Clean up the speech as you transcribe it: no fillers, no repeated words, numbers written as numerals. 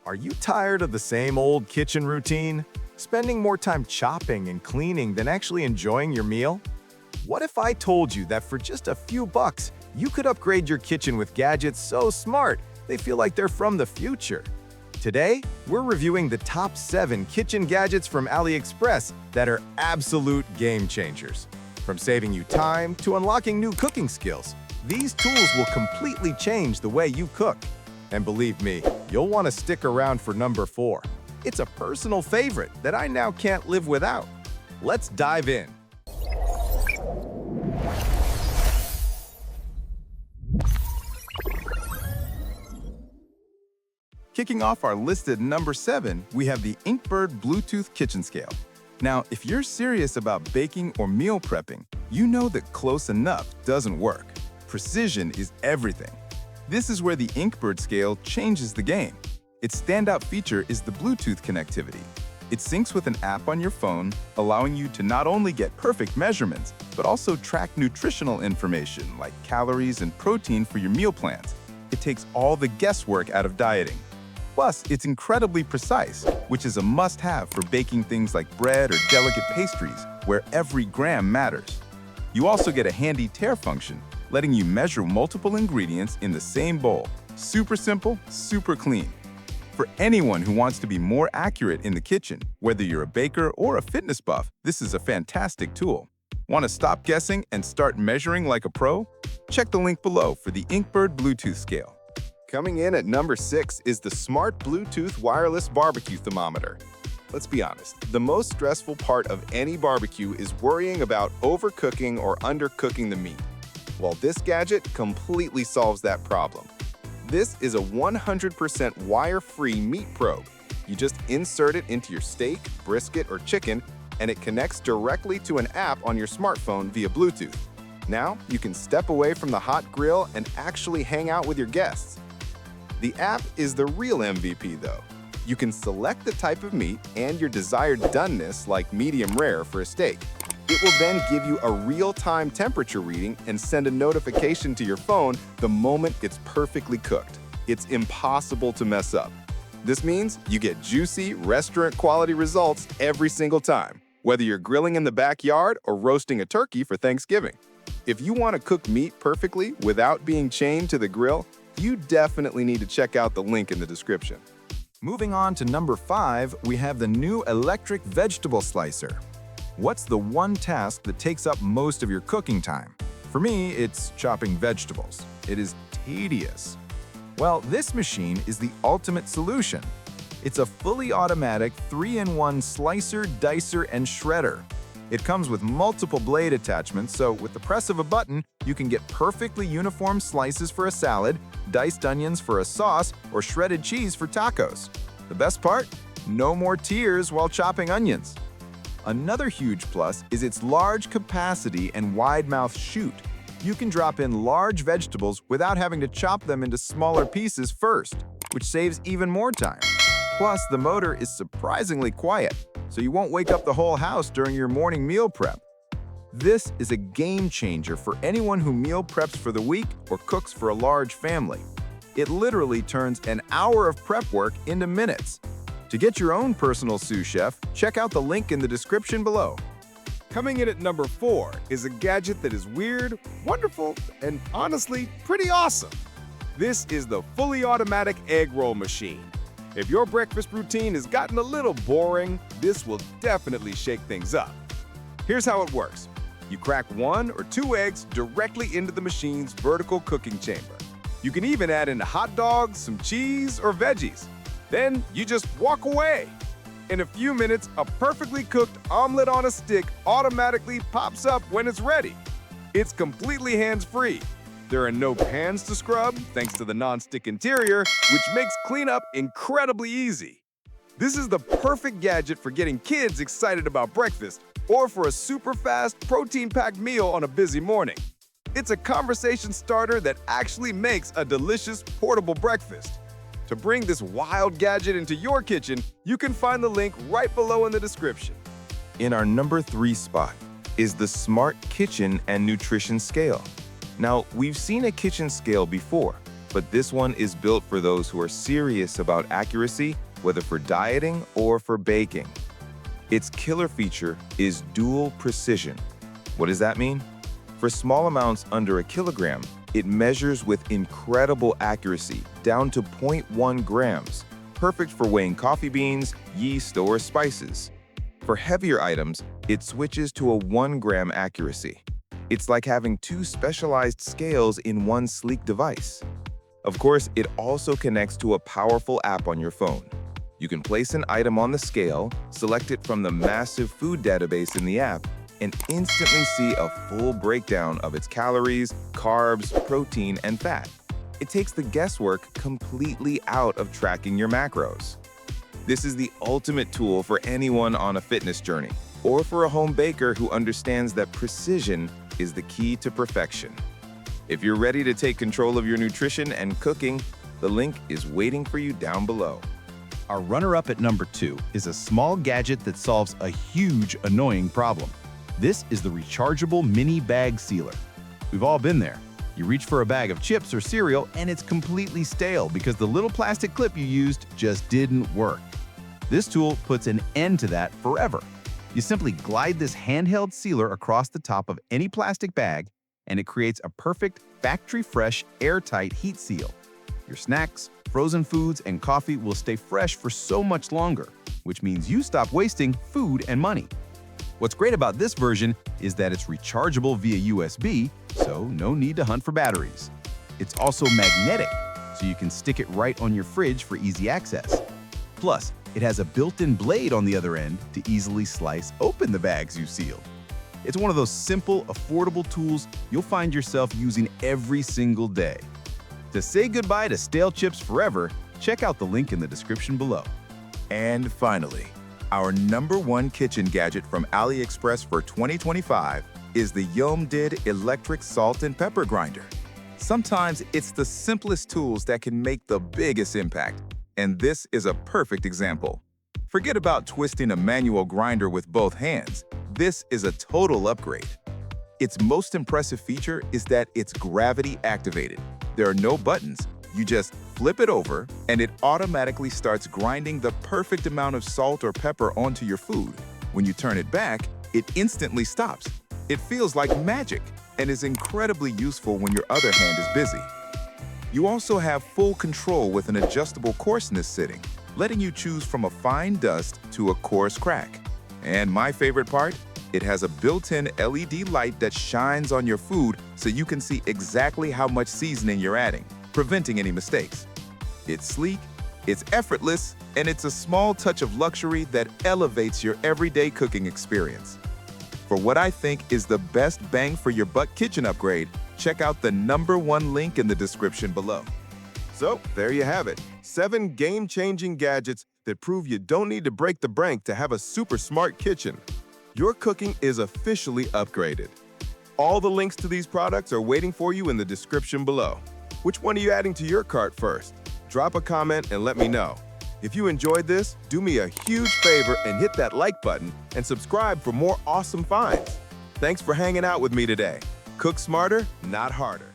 Are you tired of the same old kitchen routine? Spending more time chopping and cleaning than actually enjoying your meal? What if I told you that for just a few bucks, you could upgrade your kitchen with gadgets so smart they feel like they're from the future? Today, we're reviewing the top 7 kitchen gadgets from AliExpress that are absolute game changers. From saving you time to unlocking new cooking skills, these tools will completely change the way you cook. And believe me, you'll want to stick around for number 4. It's a personal favorite that I now can't live without. Let's dive in. Kicking off our listed number 7, we have the INKBIRD Bluetooth Kitchen Scale. Now, if you're serious about baking or meal prepping, you know that close enough doesn't work. Precision is everything. This is where the INKBIRD scale changes the game. Its standout feature is the Bluetooth connectivity. It syncs with an app on your phone, allowing you to not only get perfect measurements, but also track nutritional information like calories and protein for your meal plans. It takes all the guesswork out of dieting. Plus, it's incredibly precise, which is a must-have for baking things like bread or delicate pastries, where every gram matters. You also get a handy tare function, letting you measure multiple ingredients in the same bowl. Super simple, super clean. For anyone who wants to be more accurate in the kitchen, whether you're a baker or a fitness buff, this is a fantastic tool. Want to stop guessing and start measuring like a pro? Check the link below for the INKBIRD Bluetooth scale. Coming in at number 6 is the Smart Bluetooth Wireless Barbecue Thermometer. Let's be honest, the most stressful part of any barbecue is worrying about overcooking or undercooking the meat. Well, this gadget completely solves that problem. This is a 100% wire-free meat probe. You just insert it into your steak, brisket, or chicken, and it connects directly to an app on your smartphone via Bluetooth. Now, you can step away from the hot grill and actually hang out with your guests. The app is the real MVP, though. You can select the type of meat and your desired doneness, like medium rare for a steak. It will then give you a real-time temperature reading and send a notification to your phone the moment it's perfectly cooked. It's impossible to mess up. This means you get juicy, restaurant-quality results every single time, whether you're grilling in the backyard or roasting a turkey for Thanksgiving. If you want to cook meat perfectly without being chained to the grill, you definitely need to check out the link in the description. Moving on to number 5, we have the new electric vegetable slicer. What's the one task that takes up most of your cooking time? For me, it's chopping vegetables. It is tedious. Well, this machine is the ultimate solution. It's a fully automatic 3-in-1 slicer, dicer, and shredder. It comes with multiple blade attachments, so with the press of a button, you can get perfectly uniform slices for a salad, diced onions for a sauce, or shredded cheese for tacos. The best part? No more tears while chopping onions. Another huge plus is its large capacity and wide mouth chute. You can drop in large vegetables without having to chop them into smaller pieces first, which saves even more time. Plus, the motor is surprisingly quiet, so you won't wake up the whole house during your morning meal prep. This is a game changer for anyone who meal preps for the week or cooks for a large family. It literally turns an hour of prep work into minutes. To get your own personal sous chef, check out the link in the description below. Coming in at number 4 is a gadget that is weird, wonderful, and honestly pretty awesome. This is the fully automatic egg roll machine. If your breakfast routine has gotten a little boring, this will definitely shake things up. Here's how it works. You crack 1 or 2 eggs directly into the machine's vertical cooking chamber. You can even add in hot dogs, some cheese, or veggies. Then you just walk away. In a few minutes, a perfectly cooked omelet on a stick automatically pops up when it's ready. It's completely hands-free. There are no pans to scrub, thanks to the non-stick interior, which makes cleanup incredibly easy. This is the perfect gadget for getting kids excited about breakfast or for a super-fast, protein-packed meal on a busy morning. It's a conversation starter that actually makes a delicious, portable breakfast. To bring this wild gadget into your kitchen, you can find the link right below in the description. In our number 3 spot is the Smart Kitchen and Nutrition Scale. Now, we've seen a kitchen scale before, but this one is built for those who are serious about accuracy, whether for dieting or for baking. Its killer feature is dual precision. What does that mean? For small amounts under a kilogram, it measures with incredible accuracy, down to 0.1 grams, perfect for weighing coffee beans, yeast, or spices. For heavier items, it switches to a 1-gram accuracy. It's like having 2 specialized scales in one sleek device. Of course, it also connects to a powerful app on your phone. You can place an item on the scale, select it from the massive food database in the app, and instantly see a full breakdown of its calories, carbs, protein, and fat. It takes the guesswork completely out of tracking your macros. This is the ultimate tool for anyone on a fitness journey, or for a home baker who understands that precision is the key to perfection. If you're ready to take control of your nutrition and cooking, the link is waiting for you down below. Our runner-up at number 2 is a small gadget that solves a huge, annoying problem. This is the rechargeable mini bag sealer. We've all been there. You reach for a bag of chips or cereal and it's completely stale because the little plastic clip you used just didn't work. This tool puts an end to that forever. You simply glide this handheld sealer across the top of any plastic bag and it creates a perfect, factory-fresh, airtight heat seal. Your snacks, frozen foods, and coffee will stay fresh for so much longer, which means you stop wasting food and money. What's great about this version is that it's rechargeable via USB, so no need to hunt for batteries. It's also magnetic, so you can stick it right on your fridge for easy access. Plus, it has a built-in blade on the other end to easily slice open the bags you sealed. It's one of those simple, affordable tools you'll find yourself using every single day. To say goodbye to stale chips forever, check out the link in the description below. And finally, our number 1 kitchen gadget from AliExpress for 2025 is the INKBIRD electric salt and pepper grinder. Sometimes it's the simplest tools that can make the biggest impact, and this is a perfect example. Forget about twisting a manual grinder with both hands. This is a total upgrade. Its most impressive feature is that it's gravity activated. There are no buttons. You just flip it over, and it automatically starts grinding the perfect amount of salt or pepper onto your food. When you turn it back, it instantly stops. It feels like magic and is incredibly useful when your other hand is busy. You also have full control with an adjustable coarseness setting, letting you choose from a fine dust to a coarse crack. And my favorite part? It has a built-in LED light that shines on your food so you can see exactly how much seasoning you're adding, preventing any mistakes. It's sleek, it's effortless, and it's a small touch of luxury that elevates your everyday cooking experience. For what I think is the best bang for your buck kitchen upgrade, check out the number 1 link in the description below. So, there you have it. 7 game-changing gadgets that prove you don't need to break the bank to have a super smart kitchen. Your cooking is officially upgraded. All the links to these products are waiting for you in the description below. Which one are you adding to your cart first? Drop a comment and let me know. If you enjoyed this, do me a huge favor and hit that like button and subscribe for more awesome finds. Thanks for hanging out with me today. Cook smarter, not harder.